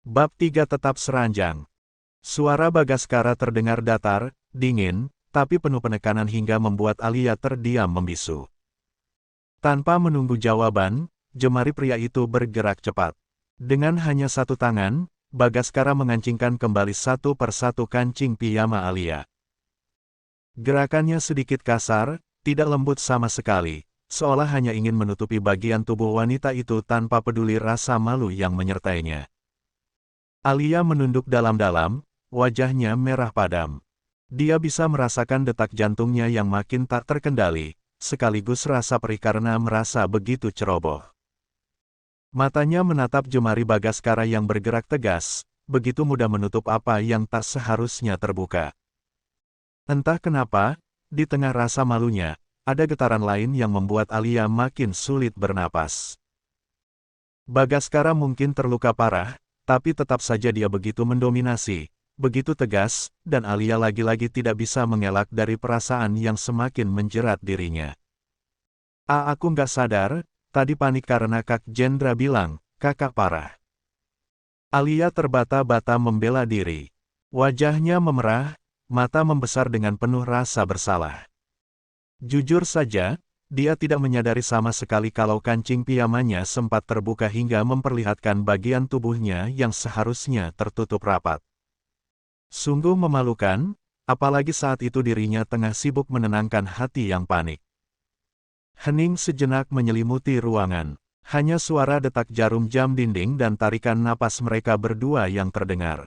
Bab 3 tetap seranjang. Suara Bagaskara terdengar datar, dingin, tapi penuh penekanan hingga membuat Alia terdiam membisu. Tanpa menunggu jawaban, jemari pria itu bergerak cepat. Dengan hanya satu tangan, Bagaskara mengancingkan kembali satu persatu kancing piyama Alia. Gerakannya sedikit kasar, tidak lembut sama sekali, seolah hanya ingin menutupi bagian tubuh wanita itu tanpa peduli rasa malu yang menyertainya. Alia menunduk dalam-dalam, wajahnya merah padam. Dia bisa merasakan detak jantungnya yang makin tak terkendali, sekaligus rasa perih karena merasa begitu ceroboh. Matanya menatap jemari Bagaskara yang bergerak tegas, begitu mudah menutup apa yang tak seharusnya terbuka. Entah kenapa, di tengah rasa malunya, ada getaran lain yang membuat Alia makin sulit bernapas. Bagaskara mungkin terluka parah, tapi tetap saja dia begitu mendominasi, begitu tegas, dan Alia lagi-lagi tidak bisa mengelak dari perasaan yang semakin menjerat dirinya. Aku nggak sadar, tadi panik karena Kak Jendra bilang, kakak parah. Alia terbata-bata membela diri. Wajahnya memerah, mata membesar dengan penuh rasa bersalah. Jujur saja, dia tidak menyadari sama sekali kalau kancing piyamanya sempat terbuka hingga memperlihatkan bagian tubuhnya yang seharusnya tertutup rapat. Sungguh memalukan, apalagi saat itu dirinya tengah sibuk menenangkan hati yang panik. Hening sejenak menyelimuti ruangan. Hanya suara detak jarum jam dinding dan tarikan napas mereka berdua yang terdengar.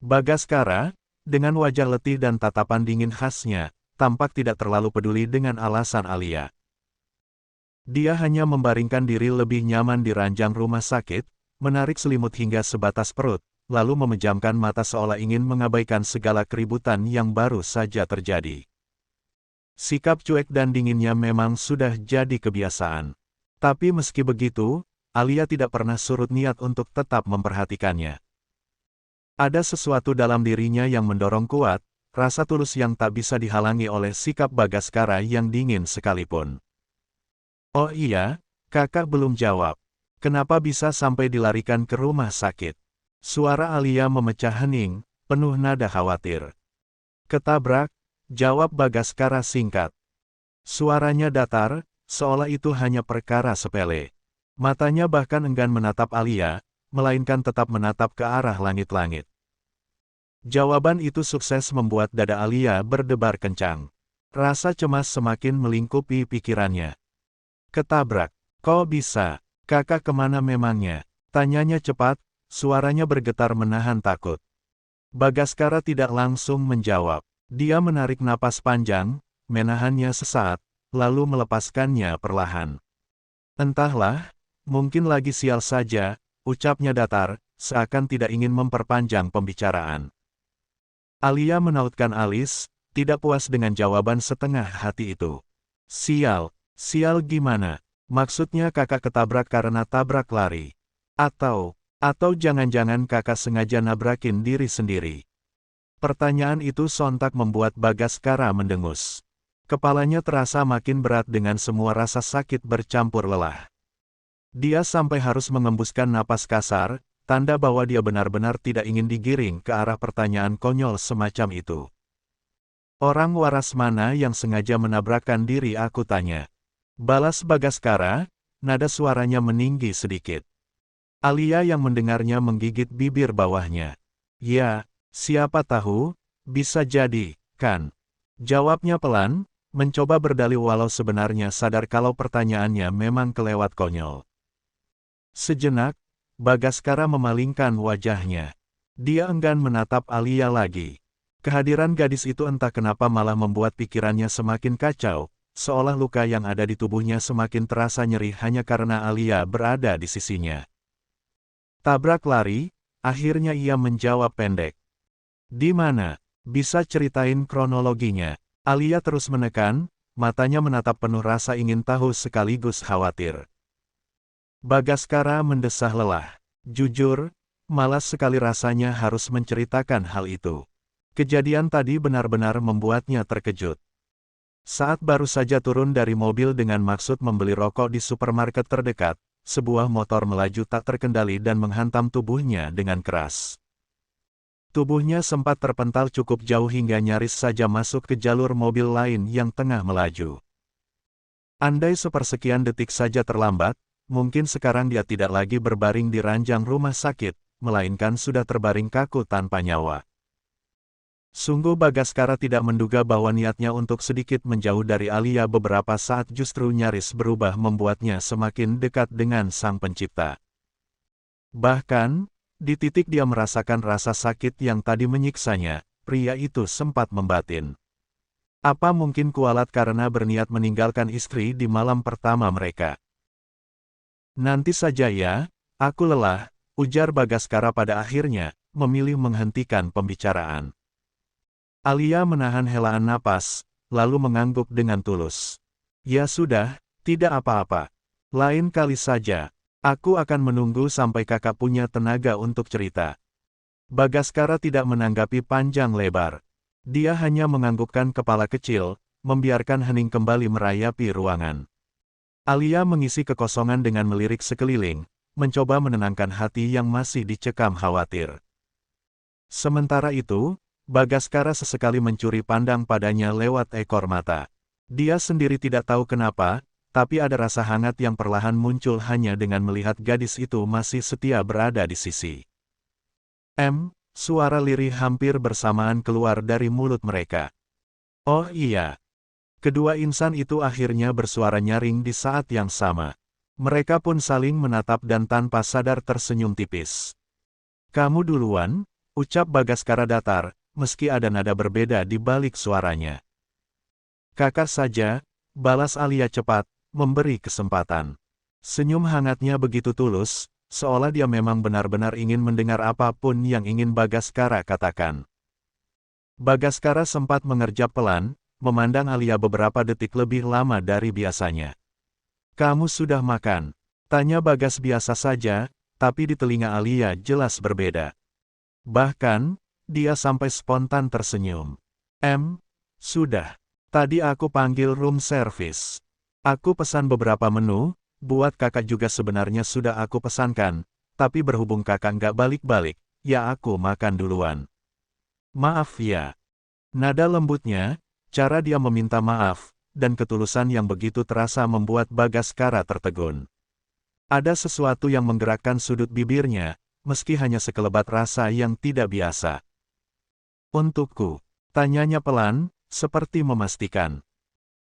Bagaskara, dengan wajah letih dan tatapan dingin khasnya, tampak tidak terlalu peduli dengan alasan Alia. Dia hanya membaringkan diri lebih nyaman di ranjang rumah sakit, menarik selimut hingga sebatas perut, lalu memejamkan mata seolah ingin mengabaikan segala keributan yang baru saja terjadi. Sikap cuek dan dinginnya memang sudah jadi kebiasaan. Tapi meski begitu, Alia tidak pernah surut niat untuk tetap memperhatikannya. Ada sesuatu dalam dirinya yang mendorong kuat, rasa tulus yang tak bisa dihalangi oleh sikap Bagaskara yang dingin sekalipun. Oh iya, kakak belum jawab. Kenapa bisa sampai dilarikan ke rumah sakit? Suara Alia memecah hening, penuh nada khawatir. Ketabrak, jawab Bagaskara singkat. Suaranya datar, seolah itu hanya perkara sepele. Matanya bahkan enggan menatap Alia, melainkan tetap menatap ke arah langit-langit. Jawaban itu sukses membuat dada Alia berdebar kencang. Rasa cemas semakin melingkupi pikirannya. Ketabrak. Kok bisa? Kakak kemana memangnya? Tanyanya cepat, suaranya bergetar menahan takut. Bagaskara tidak langsung menjawab. Dia menarik napas panjang, menahannya sesaat, lalu melepaskannya perlahan. Entahlah, mungkin lagi sial saja, ucapnya datar, seakan tidak ingin memperpanjang pembicaraan. Alia menautkan alis, tidak puas dengan jawaban setengah hati itu. Sial, sial gimana? Maksudnya kakak ketabrak karena tabrak lari. Atau jangan-jangan kakak sengaja nabrakin diri sendiri. Pertanyaan itu sontak membuat Bagaskara mendengus. Kepalanya terasa makin berat dengan semua rasa sakit bercampur lelah. Dia sampai harus mengembuskan napas kasar, tanda bahwa dia benar-benar tidak ingin digiring ke arah pertanyaan konyol semacam itu. Orang waras mana yang sengaja menabrakkan diri aku tanya. Balas Bagaskara, nada suaranya meninggi sedikit. Alia yang mendengarnya menggigit bibir bawahnya. Ya, siapa tahu, bisa jadi, kan? Jawabnya pelan, mencoba berdalih walau sebenarnya sadar kalau pertanyaannya memang kelewat konyol. Sejenak, Bagaskara memalingkan wajahnya. Dia enggan menatap Alia lagi. Kehadiran gadis itu entah kenapa malah membuat pikirannya semakin kacau, seolah luka yang ada di tubuhnya semakin terasa nyeri hanya karena Alia berada di sisinya. Tabrak lari, akhirnya ia menjawab pendek. Di mana? Bisa ceritain kronologinya? Alia terus menekan, matanya menatap penuh rasa ingin tahu sekaligus khawatir. Bagaskara mendesah lelah. Jujur, malas sekali rasanya harus menceritakan hal itu. Kejadian tadi benar-benar membuatnya terkejut. Saat baru saja turun dari mobil dengan maksud membeli rokok di supermarket terdekat, sebuah motor melaju tak terkendali dan menghantam tubuhnya dengan keras. Tubuhnya sempat terpental cukup jauh hingga nyaris saja masuk ke jalur mobil lain yang tengah melaju. Andai sepersekian detik saja terlambat, mungkin sekarang dia tidak lagi berbaring di ranjang rumah sakit, melainkan sudah terbaring kaku tanpa nyawa. Sungguh Bagaskara tidak menduga bahwa niatnya untuk sedikit menjauh dari Alia beberapa saat justru nyaris berubah membuatnya semakin dekat dengan Sang Pencipta. Bahkan, di titik dia merasakan rasa sakit yang tadi menyiksanya, pria itu sempat membatin. Apa mungkin kualat karena berniat meninggalkan istri di malam pertama mereka? Nanti saja ya, aku lelah, ujar Bagaskara pada akhirnya, memilih menghentikan pembicaraan. Alia menahan helaan napas, lalu mengangguk dengan tulus. Ya sudah, tidak apa-apa. Lain kali saja, aku akan menunggu sampai kakak punya tenaga untuk cerita. Bagaskara tidak menanggapi panjang lebar. Dia hanya menganggukkan kepala kecil, membiarkan hening kembali merayapi ruangan. Alia mengisi kekosongan dengan melirik sekeliling, mencoba menenangkan hati yang masih dicekam khawatir. Sementara itu, Bagaskara sesekali mencuri pandang padanya lewat ekor mata. Dia sendiri tidak tahu kenapa, tapi ada rasa hangat yang perlahan muncul hanya dengan melihat gadis itu masih setia berada di sisi. Suara lirih hampir bersamaan keluar dari mulut mereka. Oh iya. Kedua insan itu akhirnya bersuara nyaring di saat yang sama. Mereka pun saling menatap dan tanpa sadar tersenyum tipis. Kamu duluan, ucap Bagaskara datar, meski ada nada berbeda di balik suaranya. Kakak saja, balas Alia cepat, memberi kesempatan. Senyum hangatnya begitu tulus, seolah dia memang benar-benar ingin mendengar apapun yang ingin Bagaskara katakan. Bagaskara sempat mengerjap pelan, memandang Alia beberapa detik lebih lama dari biasanya. Kamu sudah makan? Tanya Bagas biasa saja, tapi di telinga Alia jelas berbeda. Bahkan, dia sampai spontan tersenyum. Sudah. Tadi aku panggil room service. Aku pesan beberapa menu, buat kakak juga sebenarnya sudah aku pesankan, tapi berhubung kakak nggak balik-balik, ya aku makan duluan. Maaf ya. Nada lembutnya, cara dia meminta maaf, dan ketulusan yang begitu terasa membuat Bagaskara tertegun. Ada sesuatu yang menggerakkan sudut bibirnya, meski hanya sekelebat rasa yang tidak biasa. Untukku, tanyanya pelan, seperti memastikan.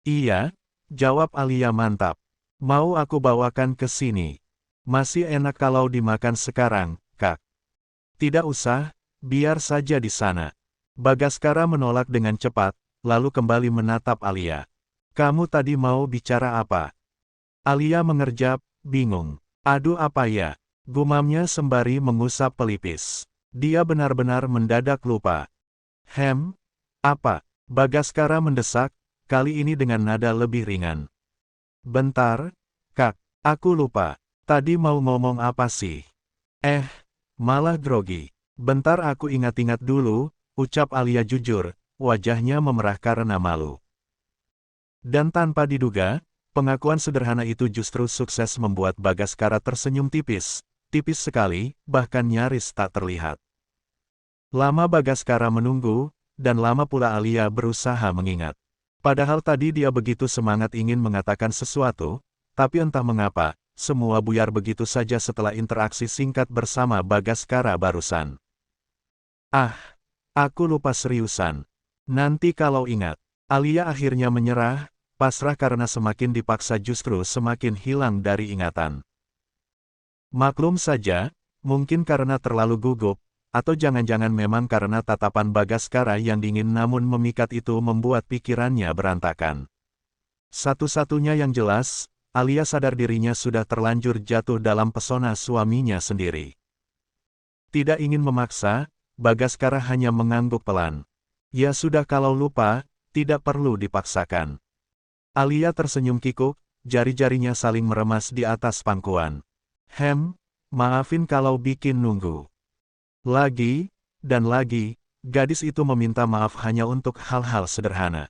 Iya, jawab Alia mantap. Mau aku bawakan ke sini? Masih enak kalau dimakan sekarang, Kak. Tidak usah, biar saja di sana. Bagaskara menolak dengan cepat, lalu kembali menatap Alia. Kamu tadi mau bicara apa? Alia mengerjap, bingung. Aduh apa ya? Gumamnya sembari mengusap pelipis. Dia benar-benar mendadak lupa. Apa? Bagaskara mendesak, kali ini dengan nada lebih ringan. Bentar, Kak, aku lupa. Tadi mau ngomong apa sih? Malah grogi. Bentar aku ingat-ingat dulu, ucap Alia jujur, wajahnya memerah karena malu. Dan tanpa diduga, pengakuan sederhana itu justru sukses membuat Bagaskara tersenyum tipis, tipis sekali, bahkan nyaris tak terlihat. Lama Bagaskara menunggu, dan lama pula Alia berusaha mengingat. Padahal tadi dia begitu semangat ingin mengatakan sesuatu, tapi entah mengapa, semua buyar begitu saja setelah interaksi singkat bersama Bagaskara barusan. Aku lupa seriusan. Nanti kalau ingat. Alia akhirnya menyerah, pasrah karena semakin dipaksa justru semakin hilang dari ingatan. Maklum saja, mungkin karena terlalu gugup, atau jangan-jangan memang karena tatapan Bagaskara yang dingin namun memikat itu membuat pikirannya berantakan. Satu-satunya yang jelas, Alia sadar dirinya sudah terlanjur jatuh dalam pesona suaminya sendiri. Tidak ingin memaksa, Bagaskara hanya mengangguk pelan. Ya sudah kalau lupa, tidak perlu dipaksakan. Alia tersenyum kikuk, jari-jarinya saling meremas di atas pangkuan. Maafin kalau bikin nunggu. Lagi, dan lagi, gadis itu meminta maaf hanya untuk hal-hal sederhana.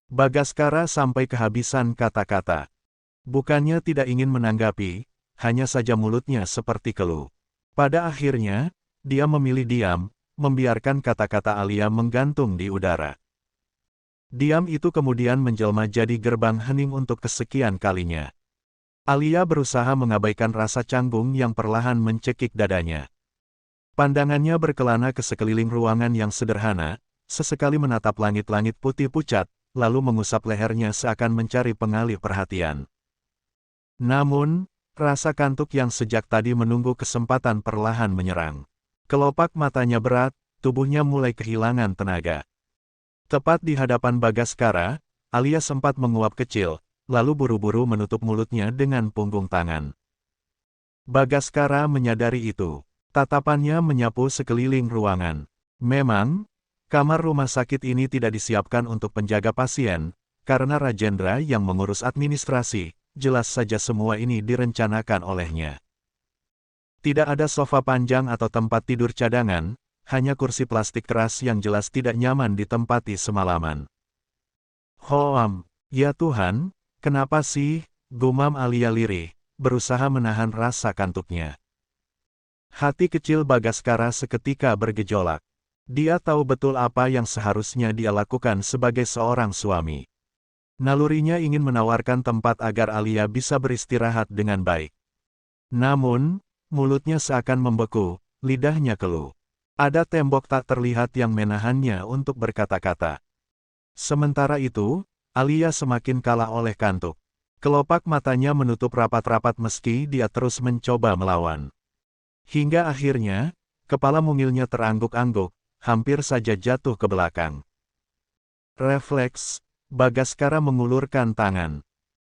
Bagaskara sampai kehabisan kata-kata. Bukannya tidak ingin menanggapi, hanya saja mulutnya seperti keluh. Pada akhirnya, dia memilih diam, membiarkan kata-kata Alia menggantung di udara. Diam itu kemudian menjelma jadi gerbang hening untuk kesekian kalinya. Alia berusaha mengabaikan rasa canggung yang perlahan mencekik dadanya. Pandangannya berkelana ke sekeliling ruangan yang sederhana, sesekali menatap langit-langit putih pucat, lalu mengusap lehernya seakan mencari pengalih perhatian. Namun, rasa kantuk yang sejak tadi menunggu kesempatan perlahan menyerang. Kelopak matanya berat, tubuhnya mulai kehilangan tenaga. Tepat di hadapan Bagaskara, Alia sempat menguap kecil, lalu buru-buru menutup mulutnya dengan punggung tangan. Bagaskara menyadari itu. Tatapannya menyapu sekeliling ruangan. Memang, kamar rumah sakit ini tidak disiapkan untuk penjaga pasien, karena Rajendra yang mengurus administrasi. Jelas saja semua ini direncanakan olehnya. Tidak ada sofa panjang atau tempat tidur cadangan, hanya kursi plastik keras yang jelas tidak nyaman ditempati semalaman. "Hoam, ya Tuhan, kenapa sih?" gumam Alia lirih, berusaha menahan rasa kantuknya. Hati kecil Bagaskara seketika bergejolak. Dia tahu betul apa yang seharusnya dia lakukan sebagai seorang suami. Nalurinya ingin menawarkan tempat agar Alia bisa beristirahat dengan baik. Namun, mulutnya seakan membeku, lidahnya keluh. Ada tembok tak terlihat yang menahannya untuk berkata-kata. Sementara itu, Alia semakin kalah oleh kantuk. Kelopak matanya menutup rapat-rapat meski dia terus mencoba melawan. Hingga akhirnya, kepala mungilnya terangguk-angguk, hampir saja jatuh ke belakang. Refleks, Bagaskara mengulurkan tangan.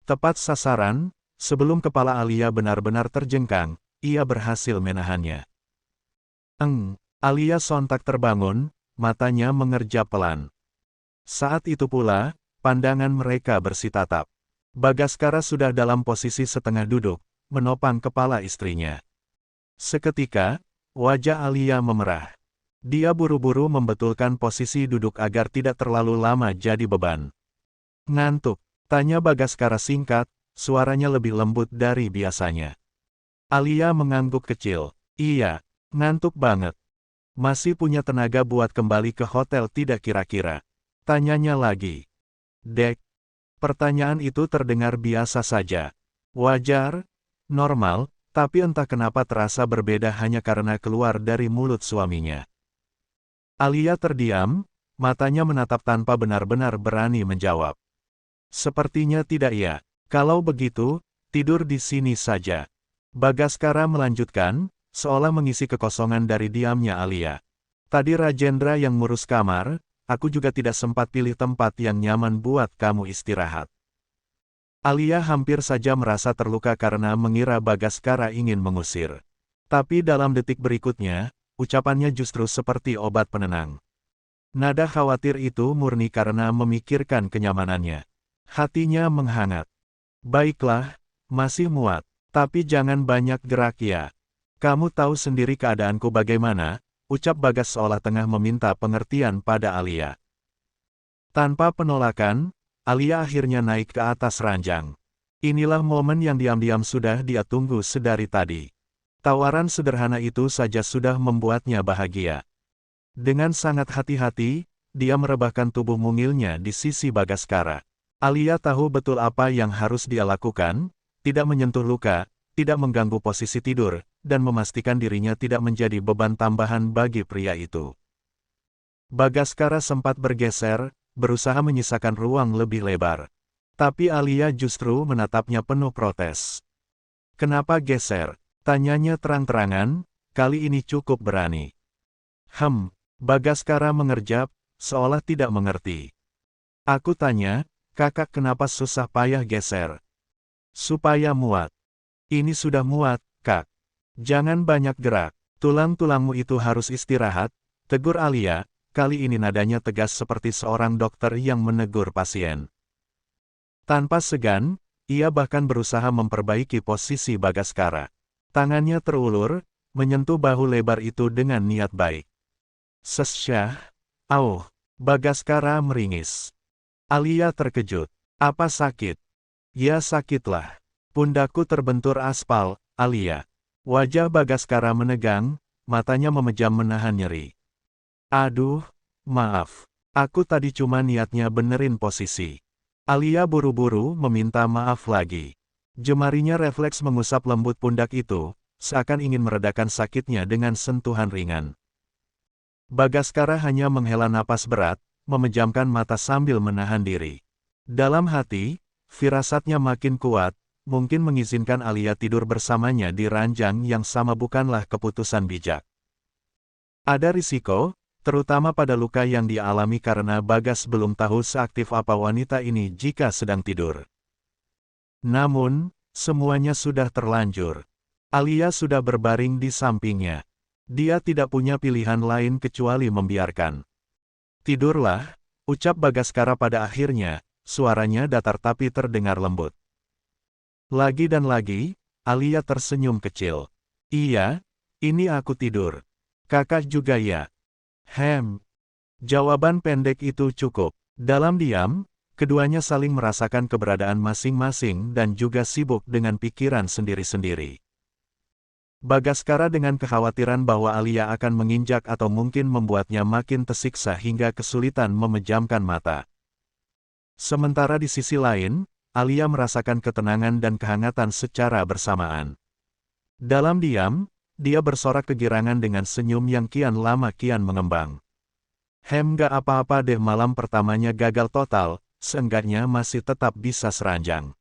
Tepat sasaran, sebelum kepala Alia benar-benar terjengkang, ia berhasil menahannya. Alia sontak terbangun, matanya mengerjap pelan. Saat itu pula, pandangan mereka bersitatap. Bagaskara sudah dalam posisi setengah duduk, menopang kepala istrinya. Seketika, wajah Alia memerah. Dia buru-buru membetulkan posisi duduk agar tidak terlalu lama jadi beban. "Ngantuk?" tanya Bagaskara singkat, suaranya lebih lembut dari biasanya. Alia mengangguk kecil. "Iya, ngantuk banget. Masih punya tenaga buat kembali ke hotel tidak kira-kira?" tanyanya lagi. "Dek." Pertanyaan itu terdengar biasa saja. Wajar, normal, tapi entah kenapa terasa berbeda hanya karena keluar dari mulut suaminya. Alia terdiam, matanya menatap tanpa benar-benar berani menjawab. "Sepertinya tidak ya. Kalau begitu, tidur di sini saja." Bagaskara melanjutkan, seolah mengisi kekosongan dari diamnya Alia. "Tadi Rajendra yang ngurus kamar, aku juga tidak sempat pilih tempat yang nyaman buat kamu istirahat." Alia hampir saja merasa terluka karena mengira Bagaskara ingin mengusir. Tapi dalam detik berikutnya, ucapannya justru seperti obat penenang. Nada khawatir itu murni karena memikirkan kenyamanannya. Hatinya menghangat. "Baiklah, masih muat. Tapi jangan banyak gerak ya. Kamu tahu sendiri keadaanku bagaimana," ucap Bagas seolah tengah meminta pengertian pada Alia. Tanpa penolakan, Alia akhirnya naik ke atas ranjang. Inilah momen yang diam-diam sudah dia tunggu sedari tadi. Tawaran sederhana itu saja sudah membuatnya bahagia. Dengan sangat hati-hati, dia merebahkan tubuh mungilnya di sisi Bagaskara. Alia tahu betul apa yang harus dia lakukan, tidak menyentuh luka, tidak mengganggu posisi tidur, dan memastikan dirinya tidak menjadi beban tambahan bagi pria itu. Bagaskara sempat bergeser, berusaha menyisakan ruang lebih lebar. Tapi Alia justru menatapnya penuh protes. "Kenapa geser?" tanyanya terang-terangan, kali ini cukup berani. Bagaskara mengerjap, seolah tidak mengerti. "Aku tanya, kakak kenapa susah payah geser?" "Supaya muat." "Ini sudah muat, Kak. Jangan banyak gerak. Tulang-tulangmu itu harus istirahat," tegur Alia, kali ini nadanya tegas seperti seorang dokter yang menegur pasien. Tanpa segan, ia bahkan berusaha memperbaiki posisi Bagaskara. Tangannya terulur, menyentuh bahu lebar itu dengan niat baik. "Sesyah, Bagaskara meringis. Alia terkejut. "Apa sakit?" "Ya sakitlah. Pundakku terbentur aspal," Alia. Wajah Bagaskara menegang, matanya memejam menahan nyeri. Aduh, maaf. Aku tadi cuma niatnya benerin posisi. Alia buru-buru meminta maaf lagi. Jemarinya refleks mengusap lembut pundak itu, seakan ingin meredakan sakitnya dengan sentuhan ringan. Bagaskara hanya menghela napas berat, memejamkan mata sambil menahan diri. Dalam hati, firasatnya makin kuat, mungkin mengizinkan Alia tidur bersamanya di ranjang yang sama bukanlah keputusan bijak. Ada risiko, terutama pada luka yang dia alami karena Bagas belum tahu seaktif apa wanita ini jika sedang tidur. Namun, semuanya sudah terlanjur. Alia sudah berbaring di sampingnya. Dia tidak punya pilihan lain kecuali membiarkan. Tidurlah, ucap Bagaskara pada akhirnya, suaranya datar tapi terdengar lembut. Lagi dan lagi, Alia tersenyum kecil. Iya, ini aku tidur. Kakak juga ya. Jawaban pendek itu cukup. Dalam diam, keduanya saling merasakan keberadaan masing-masing dan juga sibuk dengan pikiran sendiri-sendiri. Bagaskara dengan kekhawatiran bahwa Alia akan menginjak atau mungkin membuatnya makin tersiksa hingga kesulitan memejamkan mata. Sementara di sisi lain, Alia merasakan ketenangan dan kehangatan secara bersamaan. Dalam diam, dia bersorak kegirangan dengan senyum yang kian lama kian mengembang. Gak apa-apa deh, malam pertamanya gagal total, seenggaknya masih tetap bisa seranjang.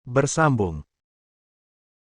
Bersambung.